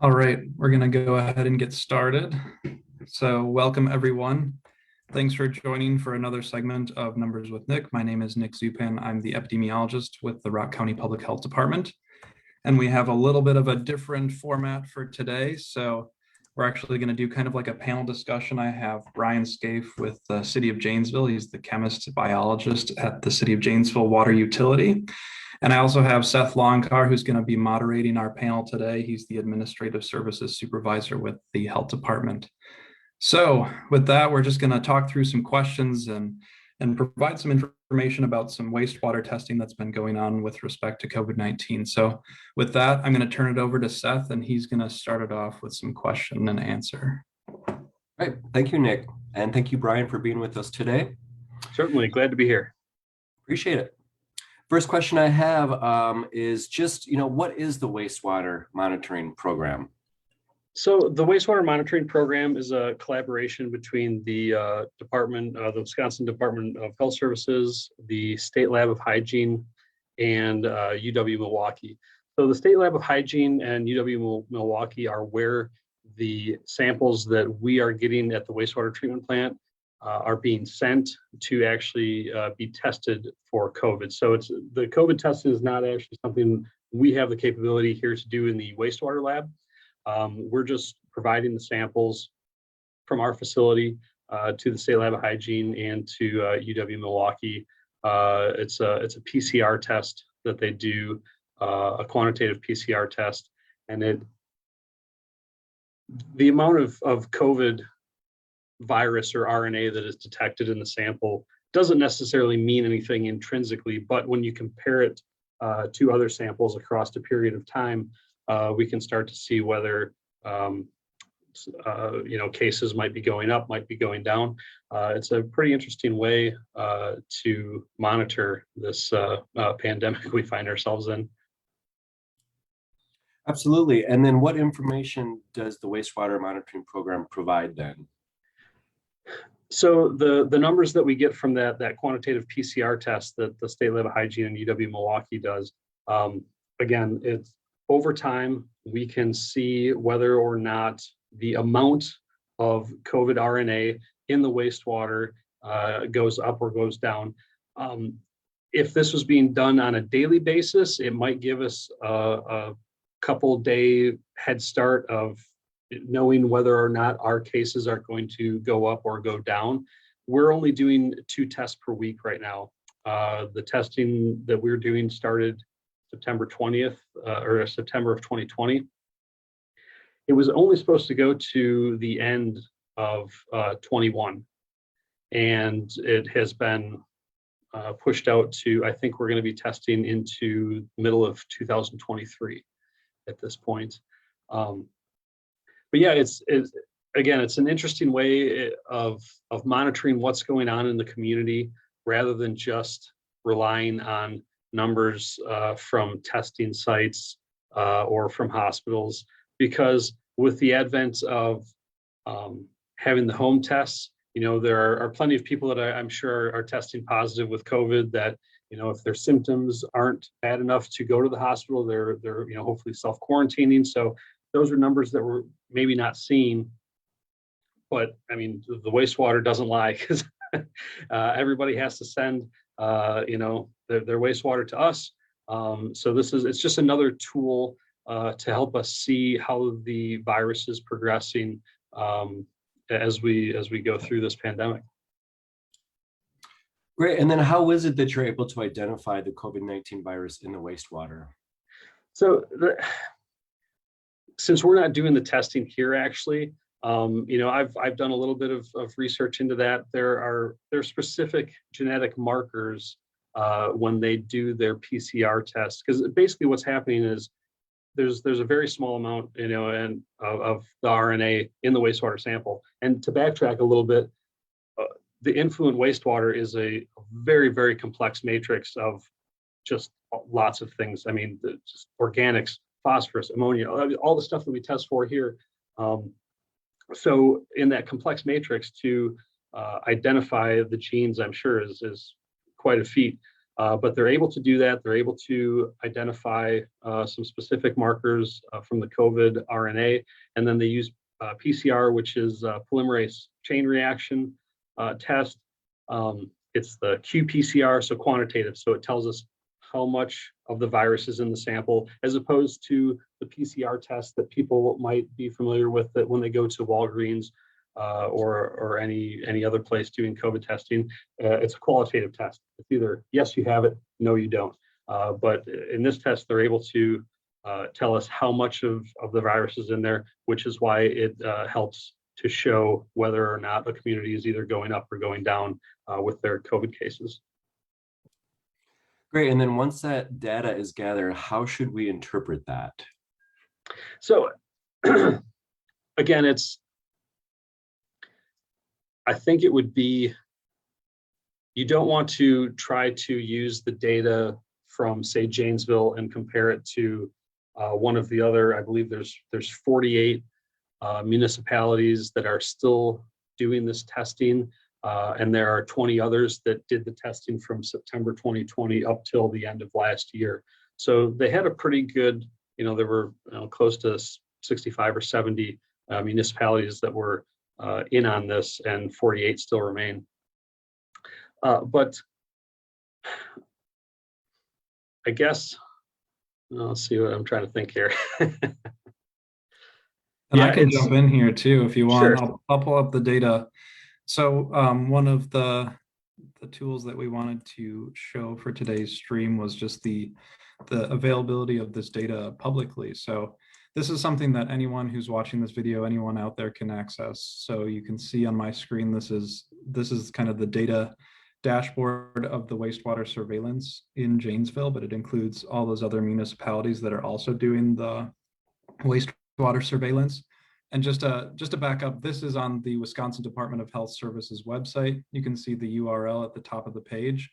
All right, we're going to go ahead and get started. So welcome everyone. Thanks for joining for another segment of Numbers with Nick. My name is Nick Zupan. I'm the epidemiologist with the Rock County Public Health Department. And we have a little bit of a different format for today. So we're actually going to do kind of like a panel discussion. I have Brian Scaife with the City of Janesville. He's the chemist biologist at the City of Janesville Water Utility. And I also have Seth Longcar, who's going to be moderating our panel today. He's the Administrative Services Supervisor with the Health Department. So with that, we're just going to talk through some questions and provide some information about some wastewater testing that's been going on with respect to COVID-19. So with that, I'm going to turn it over to Seth, and he's going to start it off with some question and answer. Right. Thank you, Nick. And thank you, Brian, for being with us today. Certainly. Glad to be here. Appreciate it. First question I have is just, what is the wastewater monitoring program? So the wastewater monitoring program is a collaboration between the the Wisconsin Department of Health Services, the State Lab of Hygiene, and UW-Milwaukee. So the State Lab of Hygiene and UW-Milwaukee are where the samples that we are getting at the wastewater treatment plant are being sent to actually be tested for COVID. So the COVID testing is not actually something we have the capability here to do in the wastewater lab. We're just providing the samples from our facility to the State Lab of Hygiene and to UW-Milwaukee. It's a PCR test that they do, a quantitative PCR test, and the amount of COVID virus or RNA that is detected in the sample doesn't necessarily mean anything intrinsically, but when you compare it to other samples across a period of time, we can start to see whether cases might be going up, might be going down. It's a pretty interesting way to monitor this pandemic we find ourselves in. Absolutely. And then what information does the wastewater monitoring program provide then? So the numbers that we get from that quantitative PCR test that the State Lab of Hygiene and UW-Milwaukee does, again, it's over time, we can see whether or not the amount of COVID RNA in the wastewater goes up or goes down. If this was being done on a daily basis, it might give us a couple day head start of knowing whether or not our cases are going to go up or go down. We're only doing 2 tests per week right now. The testing that we're doing started September 20th or September of 2020. It was only supposed to go to the end of 21. And it has been pushed out to, I think we're going to be testing into middle of 2023 at this point. But yeah, it's an interesting way of monitoring what's going on in the community rather than just relying on numbers from testing sites or from hospitals, because with the advent of having the home tests, there are plenty of people that I'm sure are testing positive with COVID that, if their symptoms aren't bad enough to go to the hospital, they're hopefully self-quarantining. So those are numbers that we're maybe not seeing, but I mean, the wastewater doesn't lie, because everybody has to send their wastewater to us. So it's just another tool to help us see how the virus is progressing as we go through this pandemic. Great. And then how is it that you're able to identify the COVID-19 virus in the wastewater? So since we're not doing the testing here, actually, I've done a little bit of research into that. There are specific genetic markers when they do their PCR test, because basically what's happening is there's a very small amount, of the RNA in the wastewater sample. And to backtrack a little bit, the influent wastewater is a very, very complex matrix of just lots of things. I mean, just organics, phosphorus, ammonia, all the stuff that we test for here. So in that complex matrix, to identify the genes, I'm sure is quite a feat. But they're able to do that. They're able to identify some specific markers from the COVID RNA, and then they use PCR, which is polymerase chain reaction test. It's the qPCR, so quantitative. So it tells us how much of the virus is in the sample, as opposed to the PCR test that people might be familiar with that when they go to Walgreens or any other place doing COVID testing. It's a qualitative test. It's either yes, you have it, no, you don't. But in this test, they're able to tell us how much of the virus is in there, which is why it helps to show whether or not a community is either going up or going down with their COVID cases. Great. And then once that data is gathered, how should we interpret that? So again, I think it would be, you don't want to try to use the data from, say, Janesville and compare it to one of the other, I believe there's 48 municipalities that are still doing this testing. And there are 20 others that did the testing from September 2020 up till the end of last year. So they had a pretty good, there were close to 65 or 70 municipalities that were in on this, and 48 still remain. But I guess, let's see what I'm trying to think here. And I can jump in here too if you want. Sure. I'll pull up the data. So one of the tools that we wanted to show for today's stream was just the availability of this data publicly. So this is something that anyone who's watching this video, anyone out there can access. So you can see on my screen, this is kind of the data dashboard of the wastewater surveillance in Janesville, but it includes all those other municipalities that are also doing the wastewater surveillance. And just to back up, this is on the Wisconsin Department of Health Services website. You can see the URL at the top of the page.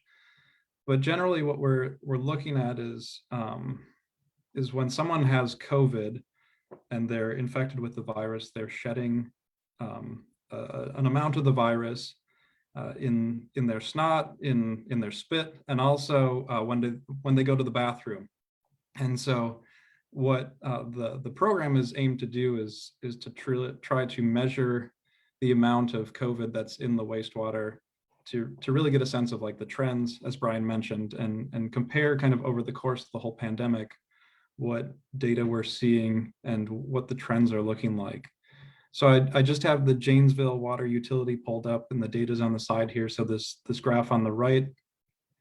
But generally what we're looking at is when someone has COVID and they're infected with the virus, they're shedding an amount of the virus in their snot, in their spit, and also when they go to the bathroom. And so what the program is aimed to do is to try to measure the amount of COVID that's in the wastewater to really get a sense of like the trends, as Brian mentioned, and compare kind of over the course of the whole pandemic what data we're seeing and what the trends are looking like. So I just have the Janesville water utility pulled up, and the data's on the side here. So this graph on the right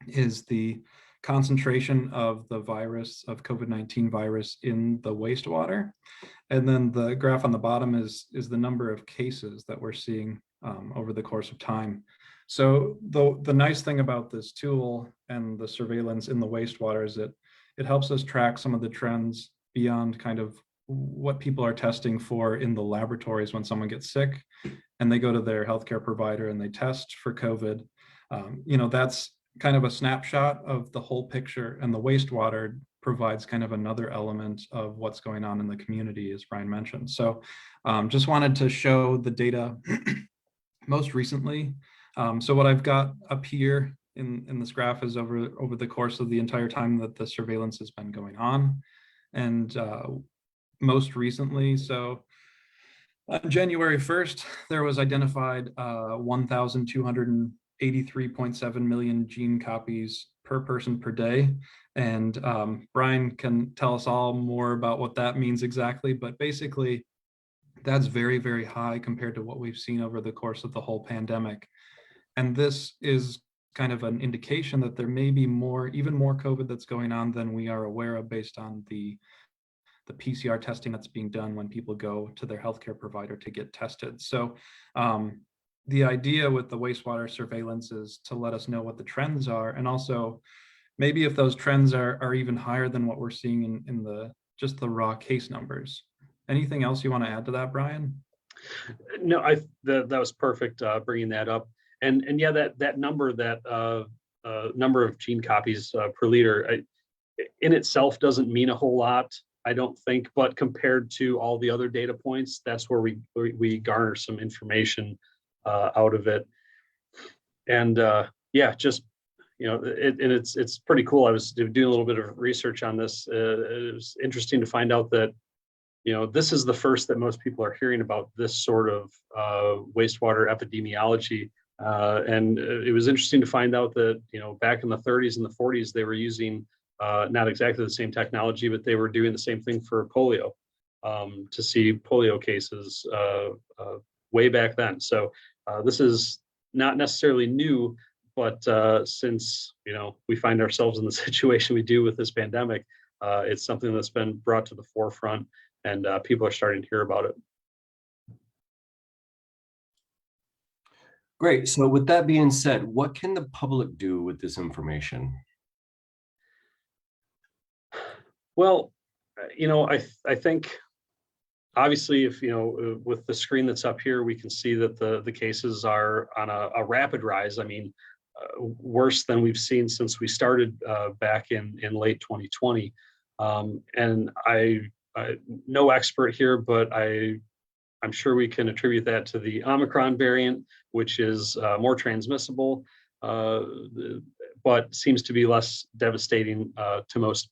is the concentration of the virus, of COVID-19 virus in the wastewater. And then the graph on the bottom is the number of cases that we're seeing over the course of time. So the nice thing about this tool and the surveillance in the wastewater is that it helps us track some of the trends beyond kind of what people are testing for in the laboratories when someone gets sick and they go to their healthcare provider and they test for COVID. That's kind of a snapshot of the whole picture, and the wastewater provides kind of another element of what's going on in the community, as Brian mentioned. So just wanted to show the data most recently. So what I've got up here in this graph is over the course of the entire time that the surveillance has been going on. And most recently, so on January 1st, there was identified 1,283.7 million gene copies per person per day. And Brian can tell us all more about what that means exactly, but basically that's very, very high compared to what we've seen over the course of the whole pandemic. And this is kind of an indication that there may be even more COVID that's going on than we are aware of based on the PCR testing that's being done when people go to their healthcare provider to get tested. So the idea with the wastewater surveillance is to let us know what the trends are, and also maybe if those trends are even higher than what we're seeing in just the raw case numbers. Anything else you want to add to that, Brian? No, that was perfect, bringing that up. And yeah, that number, number of gene copies per liter, in itself doesn't mean a whole lot, I don't think, but compared to all the other data points, that's where we garner some information out of it. And yeah, just and it's pretty cool. I was doing a little bit of research on this. It was interesting to find out that, this is the first that most people are hearing about this sort of wastewater epidemiology. And it was interesting to find out that, back in the 30s and the 40s, they were using not exactly the same technology, but they were doing the same thing for polio, to see polio cases way back then. So this is not necessarily new, but since, we find ourselves in the situation we do with this pandemic, it's something that's been brought to the forefront, and people are starting to hear about it. Great. So with that being said, what can the public do with this information? Well, I think obviously, if with the screen that's up here, we can see that the cases are on a rapid rise. I mean, worse than we've seen since we started back in late 2020. And I'm no expert here, but I'm sure we can attribute that to the Omicron variant, which is more transmissible, but seems to be less devastating to most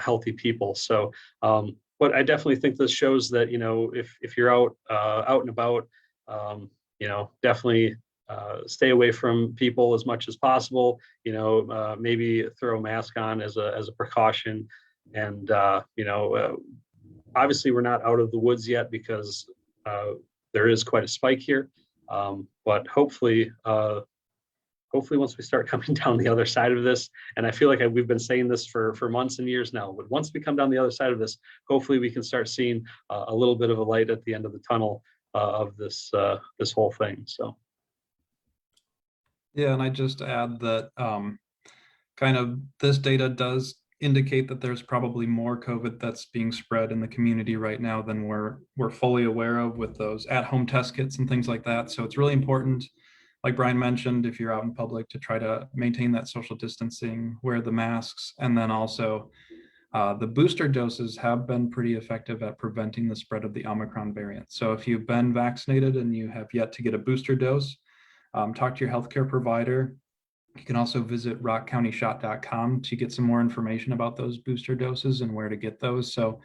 healthy people. So, but I definitely think this shows that, if you're out and about, definitely stay away from people as much as possible. Maybe throw a mask on as a precaution, and obviously we're not out of the woods yet, because there is quite a spike here, but hopefully once we start coming down the other side of this, and I feel like we've been saying this for months and years now, but once we come down the other side of this, hopefully we can start seeing a little bit of a light at the end of the tunnel of this whole thing. So. Yeah, and I just add that kind of this data does indicate that there's probably more COVID that's being spread in the community right now than we're fully aware of, with those at-home test kits and things like that. So it's really important, like Brian mentioned, if you're out in public, to try to maintain that social distancing, wear the masks, and then also the booster doses have been pretty effective at preventing the spread of the Omicron variant. So if you've been vaccinated and you have yet to get a booster dose, talk to your healthcare provider. You can also visit rockcountyshot.com to get some more information about those booster doses and where to get those. So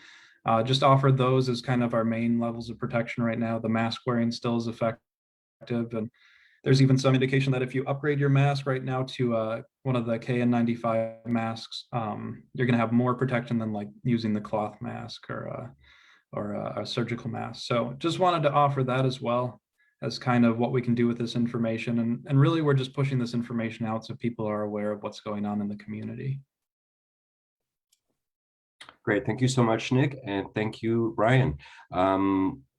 just offer those as kind of our main levels of protection right now. The mask wearing still is effective, and there's even some indication that if you upgrade your mask right now to one of the KN95 masks, you're going to have more protection than like using the cloth mask or a surgical mask. So just wanted to offer that as well as kind of what we can do with this information. And really, we're just pushing this information out so people are aware of what's going on in the community. Great. Thank you so much, Nick. And thank you, Brian.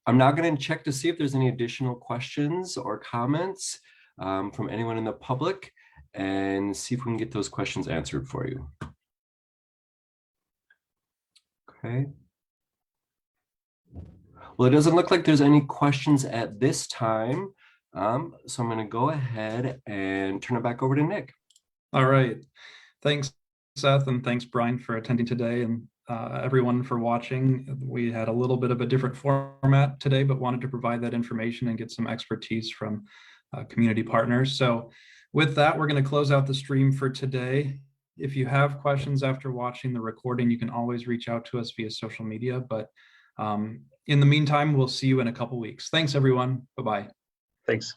I'm now going to check to see if there's any additional questions or comments from anyone in the public, and see if we can get those questions answered for you. Okay. Well, it doesn't look like there's any questions at this time. So I'm going to go ahead and turn it back over to Nick. All right. Thanks, Seth, and thanks, Brian, for attending today, and everyone for watching. We had a little bit of a different format today, but wanted to provide that information and get some expertise from community partners. So with that, we're going to close out the stream for today. If you have questions after watching the recording, you can always reach out to us via social media. But in the meantime, we'll see you in a couple weeks. Thanks, everyone. Bye-bye. Thanks.